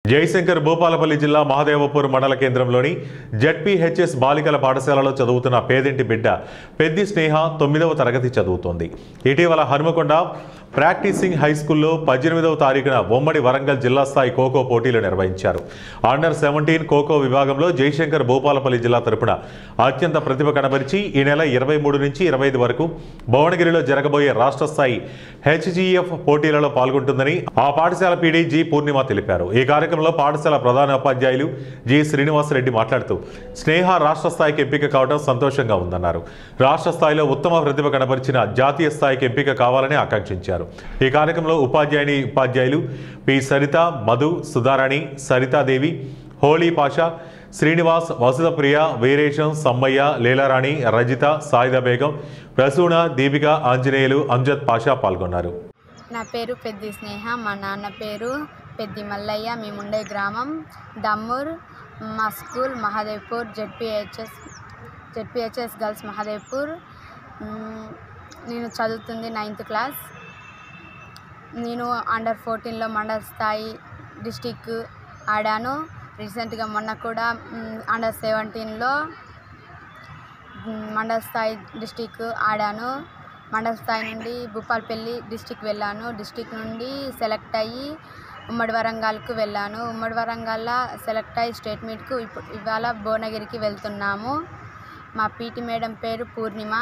జయశంకర్ భూపాలపల్లి జిల్లా మహదేవపూర్ మండల కేంద్రంలోని జెడ్పీహెచ్ఎస్ బాలికల పాఠశాలలో చదువుతున్న పేదింటి బిడ్డ పెద్ది స్నేహ 9వ తరగతి చదువుతోంది. ఇటీవల హనుమకొండ ప్రాక్టీసింగ్ హై స్కూల్లో 18వ తారీఖున ఉమ్మడి వరంగల్ జిల్లా స్థాయి ఖోఖో పోటీలు నిర్వహించారు. అండర్ 17 ఖోఖో విభాగంలో జయశంకర్ భూపాలపల్లి జిల్లా తరపున అత్యంత ప్రతిభ కనబరిచి ఈ నెల 23 నుంచి 25 వరకు భువనగిరిలో జరగబోయే రాష్ట్ర స్థాయి హెచ్జిఎఫ్ పోటీలలో పాల్గొంటుందని ఆ పాఠశాల పీడీ జి పూర్ణిమ తెలిపారు. ఈ కార్యక్రమంలో పాఠశాల ప్రధాన ఉపాధ్యాయులు జి శ్రీనివాసరెడ్డి మాట్లాడుతూ స్నేహ రాష్ట్ర స్థాయికి ఎంపిక కావడం సంతోషంగా ఉందన్నారు. రాష్ట్ర స్థాయిలో ఉత్తమ ప్రతిభ కనబరిచిన జాతీయ స్థాయికి ఎంపిక కావాలని ఆకాంక్షించారు. ఈ కార్యక్రమంలో ఉపాధ్యాయులు పి సరిత, మధు, సుధారాణి, సరితాదేవి, హోలీ పాషా, శ్రీనివాస్, వసుధప్రియ, వీరేశం, సమ్మయ్య, లీలారాణి, రజిత, సాయిదా బేగం, ప్రసూన, దీపిక, ఆంజనేయులు, అంజద్ పాషా పాల్గొన్నారు. నా పేరు పెద్ది స్నేహ, మా నాన్న పేరు పెద్ది మల్లయ్య. మేముండే గ్రామం దమ్మూర్. మా school Mahadevpur ZPHS girls Mahadevpur. నేను చదువుతుంది 9th క్లాస్. నేను అండర్ 14లో మండల స్థాయి డిస్టిక్ ఆడాను. రీసెంట్గా మొన్న కూడా అండర్ 17లో మండల స్థాయి డిస్టిక్ ఆడాను. మండల స్థాయి నుండి భూపాలపల్లి డిస్టిక్ వెళ్ళాను. డిస్టిక్ నుండి సెలెక్ట్ అయ్యి ఉమ్మడి వరంగల్కు వెళ్ళాను. ఉమ్మడి వరంగల్లో సెలెక్ట్ అయ్యి స్టేట్ మీట్కు ఇవాళ భువనగిరికి వెళ్తున్నాము. మా పీటీ మేడం పేరు పూర్ణిమ.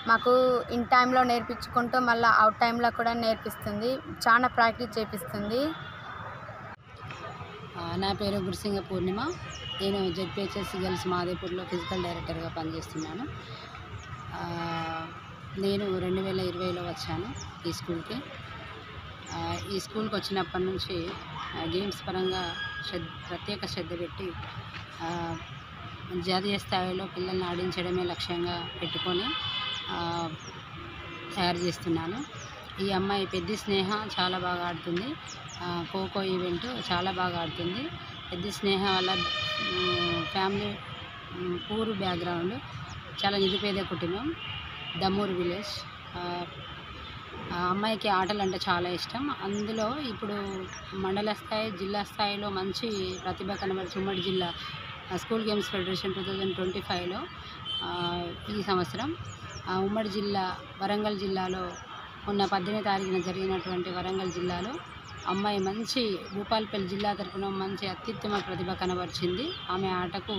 మాకు ఇన్ టైంలో నేర్పించుకుంటూ మళ్ళీ అవుట్ టైంలో కూడా నేర్పిస్తుంది. చాలా ప్రాక్టీస్ చేపిస్తుంది. నా పేరు గురుసింగ పూర్ణిమ. నేను జెడ్పీహెచ్ఎస్ గర్ల్స్ మాదేపూర్లో ఫిజికల్ డైరెక్టర్గా పనిచేస్తున్నాను. నేను 2020లో వచ్చాను ఈ స్కూల్కి. ఈ స్కూల్కి వచ్చినప్పటి నుంచి గేమ్స్ పరంగా ప్రత్యేక శ్రద్ధ పెట్టి జాతీయ స్థాయిలో పిల్లల్ని ఆడించడమే లక్ష్యంగా పెట్టుకొని తయారు చేస్తున్నాను. ఈ అమ్మాయి పెద్ది స్నేహ చాలా బాగా ఆడుతుంది. ఖోఖో ఈవెంట్ చాలా బాగా ఆడుతుంది. పెద్ది స్నేహ వాళ్ళ ఫ్యామిలీ పూర్ బ్యాక్గ్రౌండ్, చాలా నిరుపేద కుటుంబం, దమ్మూర్ విలేజ్. అమ్మాయికి ఆటలు అంటే చాలా ఇష్టం. అందులో ఇప్పుడు మండల స్థాయి, జిల్లా స్థాయిలో మంచి ప్రతిభ కనబరిచి ఉమ్మడి జిల్లా స్కూల్ గేమ్స్ ఫెడరేషన్ 2025లో ఈ సంవత్సరం ఉమ్మడి జిల్లా వరంగల్ జిల్లాలో ఉన్న 18వ తారీఖున జరిగినటువంటి వరంగల్ జిల్లాలో అమ్మాయి మంచి భూపాలపల్లి జిల్లా తరఫున మంచి అత్యుత్తమ ప్రతిభ కనబరిచింది. ఆమె ఆటకు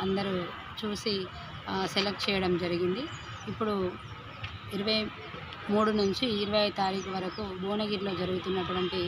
అందరూ చూసి సెలెక్ట్ చేయడం జరిగింది. ఇప్పుడు 23 నుంచి 25 తారీఖు వరకు భువనగిరిలో జరుగుతున్నటువంటి